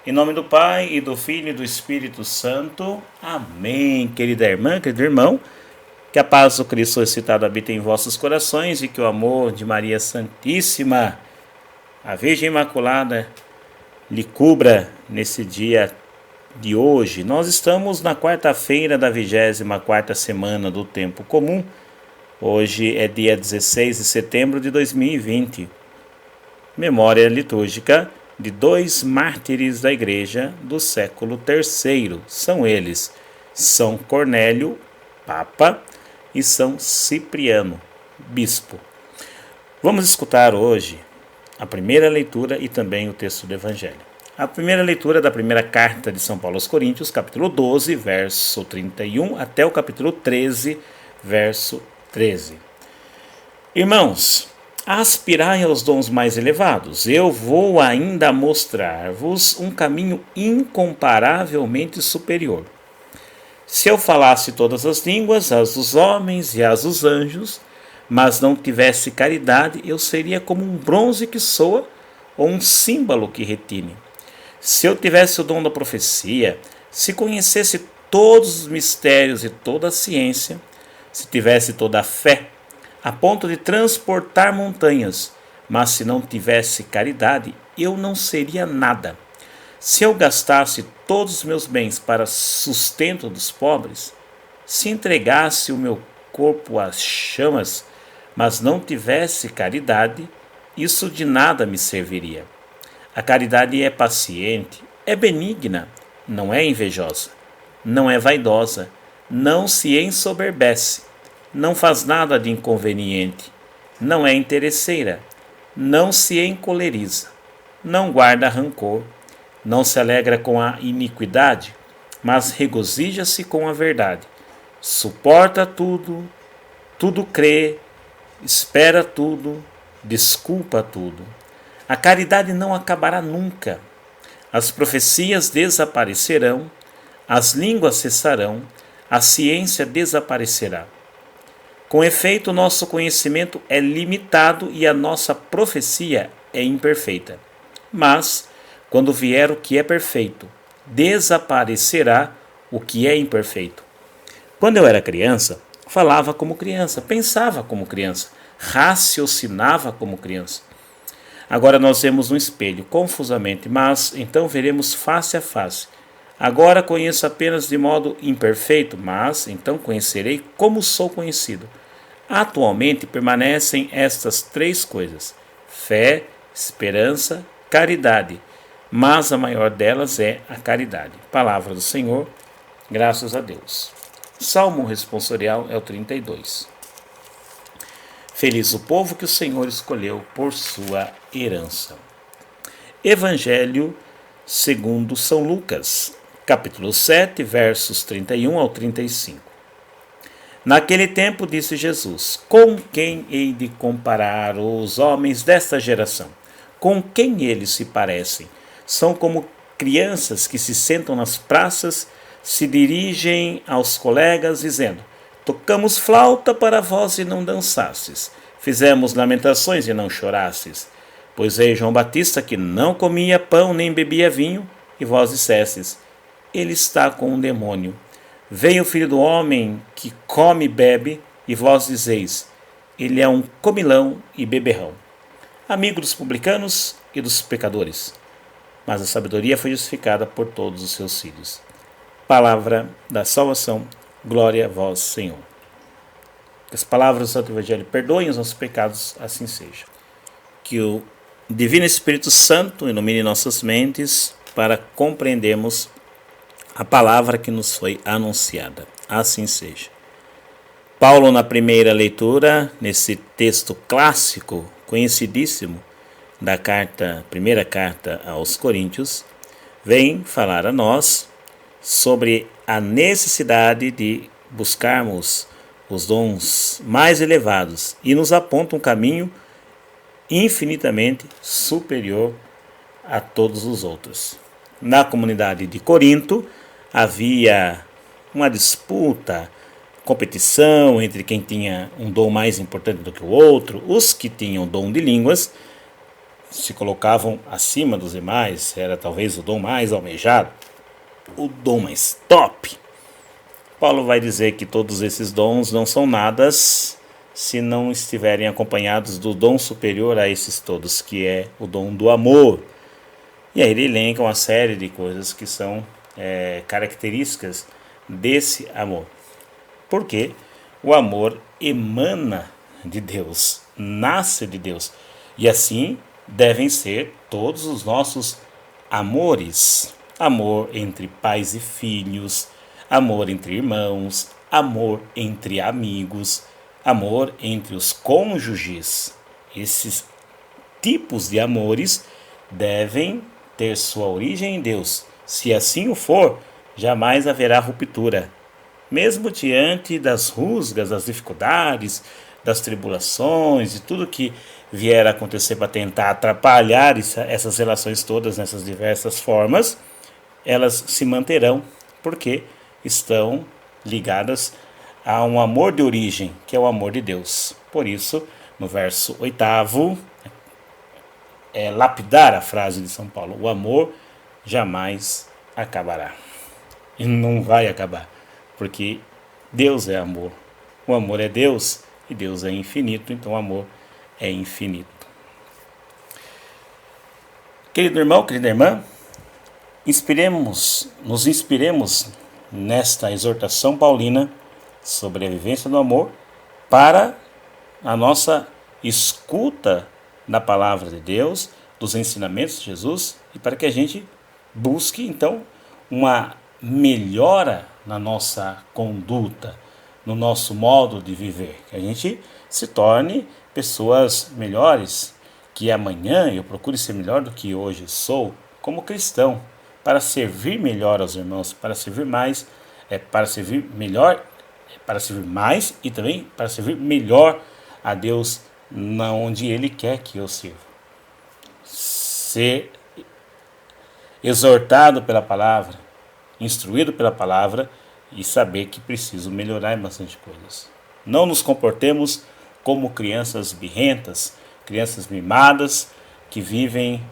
Em nome do Pai, e do Filho e do Espírito Santo. Amém. Querida irmã, querido irmão, que a paz do Cristo ressuscitado habite em vossos corações e que o amor de Maria Santíssima, a Virgem Imaculada, lhe cubra nesse dia de hoje. Nós estamos na quarta-feira da 24ª semana do Tempo Comum. Hoje é dia 16 de setembro de 2020. Memória litúrgica de dois mártires da Igreja do século III. São eles São Cornélio, Papa, e São Cipriano, Bispo. Vamos escutar hoje a primeira leitura e também o texto do Evangelho. A primeira leitura da primeira carta de São Paulo aos Coríntios, capítulo 12, verso 31, até o capítulo 13, verso 13. Irmãos, aspirai aos dons mais elevados. Eu vou ainda mostrar-vos um caminho incomparavelmente superior. Se eu falasse todas as línguas, as dos homens e as dos anjos, mas não tivesse caridade, eu seria como um bronze que soa ou um símbolo que retine. Se eu tivesse o dom da profecia, se conhecesse todos os mistérios e toda a ciência, se tivesse toda a fé, a ponto de transportar montanhas, mas se não tivesse caridade, eu não seria nada. Se eu gastasse todos os meus bens para sustento dos pobres, se entregasse o meu corpo às chamas, mas não tivesse caridade, isso de nada me serviria. A caridade é paciente, é benigna, não é invejosa, não é vaidosa, não se ensoberbece, não faz nada de inconveniente, não é interesseira, não se encoleriza, não guarda rancor, não se alegra com a iniquidade, mas regozija-se com a verdade. Suporta tudo, tudo crê, espera tudo, desculpa tudo. A caridade não acabará nunca. As profecias desaparecerão, as línguas cessarão, a ciência desaparecerá. Com efeito, nosso conhecimento é limitado e a nossa profecia é imperfeita. Mas, quando vier o que é perfeito, desaparecerá o que é imperfeito. Quando eu era criança, falava como criança, pensava como criança, raciocinava como criança. Agora nós vemos no espelho, confusamente, mas então veremos face a face. Agora conheço apenas de modo imperfeito, mas então conhecerei como sou conhecido. Atualmente permanecem estas três coisas: fé, esperança, caridade, mas a maior delas é a caridade. Palavra do Senhor, graças a Deus. Salmo responsorial é o 32. Feliz o povo que o Senhor escolheu por sua herança. Evangelho segundo São Lucas, capítulo 7, versos 31 ao 35. Naquele tempo disse Jesus: com quem hei de comparar os homens desta geração? Com quem eles se parecem? São como crianças que se sentam nas praças, se dirigem aos colegas dizendo: tocamos flauta para vós e não dançastes, fizemos lamentações e não chorastes. Pois veio João Batista que não comia pão nem bebia vinho, e vós dissestes: ele está com um demônio. Veio o Filho do Homem que come e bebe, e vós dizeis: ele é um comilão e beberrão, amigo dos publicanos e dos pecadores. Mas a sabedoria foi justificada por todos os seus filhos. Palavra da salvação, glória a vós, Senhor. Que as palavras do Santo Evangelho perdoem os nossos pecados, assim seja. Que o Divino Espírito Santo ilumine nossas mentes para compreendermos a palavra que nos foi anunciada. Assim seja. Paulo, na primeira leitura, nesse texto clássico, conhecidíssimo, da primeira carta aos Coríntios, vem falar a nós sobre a necessidade de buscarmos os dons mais elevados e nos aponta um caminho infinitamente superior a todos os outros. Na comunidade de Corinto havia uma disputa, competição entre quem tinha um dom mais importante do que o outro. Os que tinham dom de línguas se colocavam acima dos demais, era talvez o dom mais almejado, o dom mais top. Paulo vai dizer que todos esses dons não são nada se não estiverem acompanhados do dom superior a esses todos, que é o dom do amor. E aí ele elenca uma série de coisas que são características desse amor. Porque o amor emana de Deus, nasce de Deus. E assim devem ser todos os nossos amores. Amor entre pais e filhos, amor entre irmãos, amor entre amigos, amor entre os cônjuges. Esses tipos de amores devem ter sua origem em Deus. Se assim o for, jamais haverá ruptura. Mesmo diante das rusgas, das dificuldades, das tribulações e tudo que vier a acontecer para tentar atrapalhar essas relações todas nessas diversas formas, elas se manterão porque estão ligadas a um amor de origem, que é o amor de Deus. Por isso, no verso 8º, lapidar a frase de São Paulo: o amor jamais acabará. E não vai acabar, porque Deus é amor. O amor é Deus e Deus é infinito, então o amor é infinito. Querido irmão, querida irmã, nos inspiremos nesta exortação paulina sobre a vivência do amor para a nossa escuta da palavra de Deus, dos ensinamentos de Jesus, e para que a gente busque então uma melhora na nossa conduta, no nosso modo de viver, que a gente se torne pessoas melhores, que amanhã eu procure ser melhor do que hoje sou como cristão, para servir melhor aos irmãos, para servir mais, para servir melhor, para servir mais e também para servir melhor a Deus na onde Ele quer que eu sirva. Ser exortado pela palavra, instruído pela palavra e saber que preciso melhorar em bastante coisas. Não nos comportemos como crianças birrentas, crianças mimadas, que vivem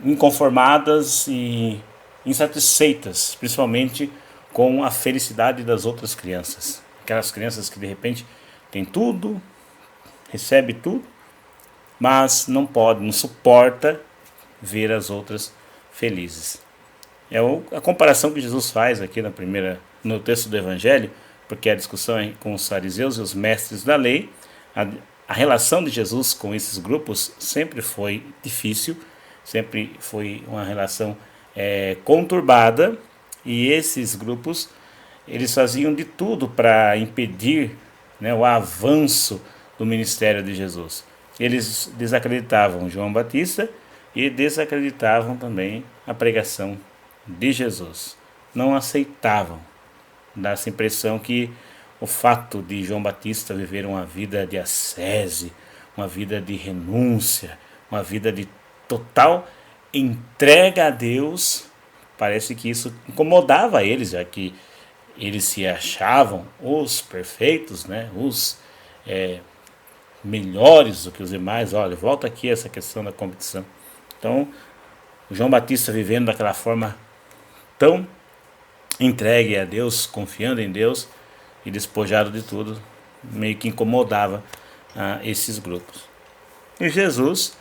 inconformadas e insatisfeitas, principalmente com a felicidade das outras crianças. Aquelas crianças que de repente têm tudo, recebe tudo, mas não pode, não suporta ver as outras felizes. É a comparação que Jesus faz aqui no texto do Evangelho, porque a discussão é com os fariseus e os mestres da lei. A relação de Jesus com esses grupos sempre foi difícil, sempre foi uma relação conturbada, e esses grupos eles faziam de tudo para impedir, o avanço do ministério de Jesus. Eles desacreditavam João Batista e desacreditavam também a pregação de Jesus. Não aceitavam. Dá-se a impressão que o fato de João Batista viver uma vida de ascese, uma vida de renúncia, uma vida de total entrega a Deus, parece que isso incomodava eles, já que eles se achavam os perfeitos, os melhores do que os demais. Olha, volta aqui essa questão da competição. Então, o João Batista vivendo daquela forma tão entregue a Deus, confiando em Deus e despojado de tudo, meio que incomodava esses grupos. E Jesus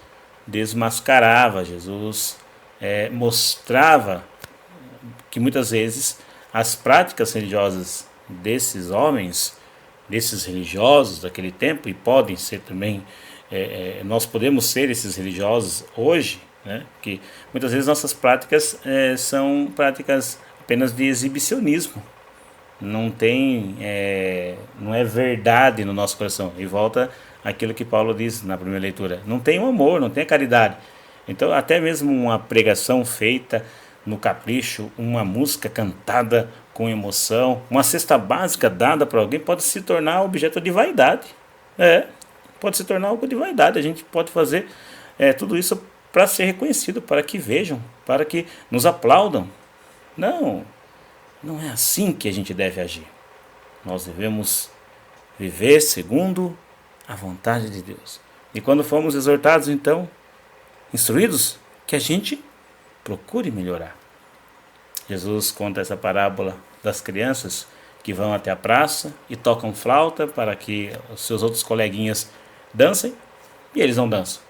desmascarava, Jesus mostrava que muitas vezes as práticas religiosas desses homens, desses religiosos daquele tempo, e podem ser também, nós podemos ser esses religiosos hoje, que muitas vezes nossas práticas são práticas apenas de exibicionismo, não é verdade no nosso coração. E volta aquilo que Paulo diz na primeira leitura: não tem o amor, não tem a caridade. Então até mesmo uma pregação feita no capricho, uma música cantada com emoção, uma cesta básica dada para alguém pode se tornar objeto de vaidade. Pode se tornar algo de vaidade. A gente pode fazer tudo isso para ser reconhecido, para que vejam, para que nos aplaudam. Não é assim que a gente deve agir. Nós devemos viver segundo a vontade de Deus. E quando formos exortados, então, instruídos, que a gente procure melhorar. Jesus conta essa parábola das crianças que vão até a praça e tocam flauta para que os seus outros coleguinhas dancem, e eles não dançam.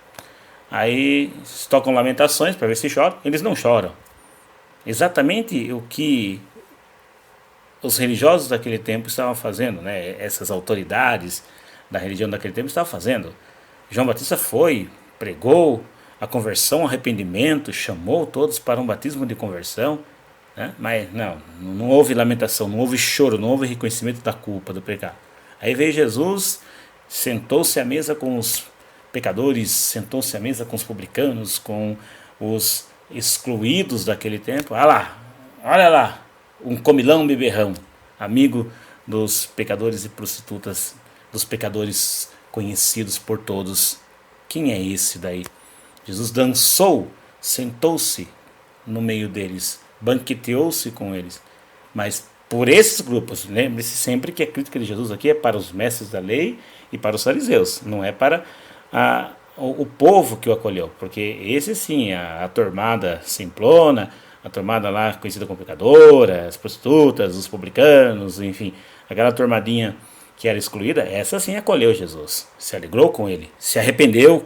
Aí tocam lamentações para ver se choram, eles não choram. Exatamente o que os religiosos daquele tempo estavam fazendo, né? Essas autoridades da religião daquele tempo estavam fazendo. João Batista foi, pregou a conversão, o arrependimento, chamou todos para um batismo de conversão, né? Mas não houve lamentação, não houve choro, não houve reconhecimento da culpa, do pecado. Aí veio Jesus, sentou-se à mesa com os pecadores, sentou-se à mesa com os publicanos, com os excluídos daquele tempo. Olha lá, um comilão beberrão, amigo dos pecadores e prostitutas, dos pecadores conhecidos por todos. Quem é esse daí? Jesus dançou, sentou-se no meio deles, banqueteou-se com eles. Mas por esses grupos, lembre-se sempre que a crítica de Jesus aqui é para os mestres da lei e para os fariseus, não é para o povo que o acolheu, porque esse sim, a turmada simplona, a turmada lá conhecida como pecadora, as prostitutas, os publicanos, enfim, aquela turmadinha que era excluída, essa sim acolheu Jesus, se alegrou com ele, se arrependeu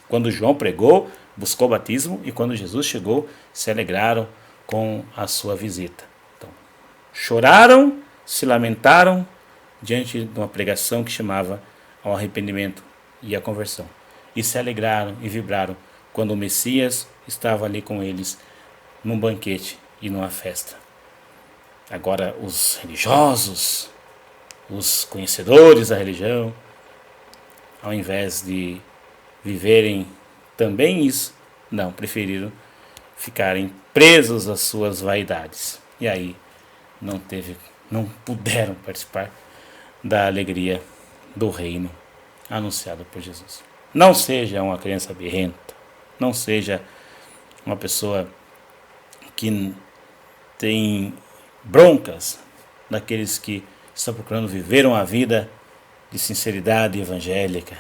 quando João pregou, buscou batismo, e quando Jesus chegou, se alegraram com a sua visita. Então, choraram, se lamentaram diante de uma pregação que chamava ao arrependimento e à conversão, e se alegraram e vibraram quando o Messias estava ali com eles num banquete e numa festa. Agora os religiosos, os conhecedores da religião, ao invés de viverem também isso, não, preferiram ficarem presos às suas vaidades. E aí não puderam participar da alegria do reino anunciado por Jesus. Não seja uma criança birrenta, não seja uma pessoa que tem broncas daqueles que estão procurando viver uma vida de sinceridade evangélica,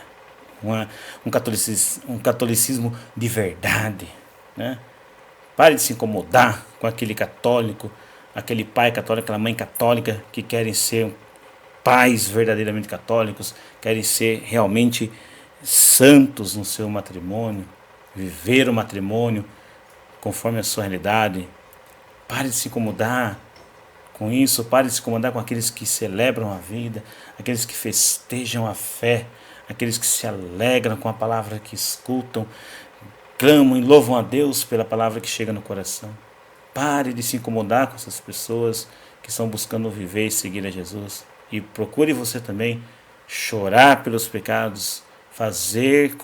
um catolicismo de verdade, né? Pare de se incomodar com aquele católico, aquele pai católico, aquela mãe católica que querem ser pais verdadeiramente católicos, querem ser realmente santos no seu matrimônio, viver o matrimônio conforme a sua realidade. Pare de se incomodar com isso, pare de se incomodar com aqueles que celebram a vida, aqueles que festejam a fé, aqueles que se alegram com a palavra que escutam, clamam e louvam a Deus pela palavra que chega no coração. Pare de se incomodar com essas pessoas que estão buscando viver e seguir a Jesus. E procure você também chorar pelos pecados, fazer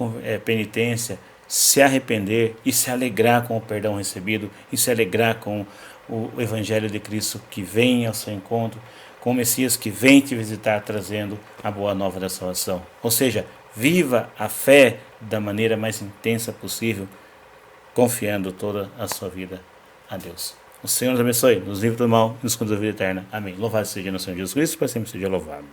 penitência, se arrepender e se alegrar com o perdão recebido, e se alegrar com o Evangelho de Cristo que vem ao seu encontro, com o Messias que vem te visitar trazendo a boa nova da salvação. Ou seja, viva a fé da maneira mais intensa possível, confiando toda a sua vida a Deus. O Senhor nos abençoe, nos livre do mal e nos conduz à vida eterna. Amém. Louvado seja nosso Senhor Jesus Cristo, para sempre seja louvado.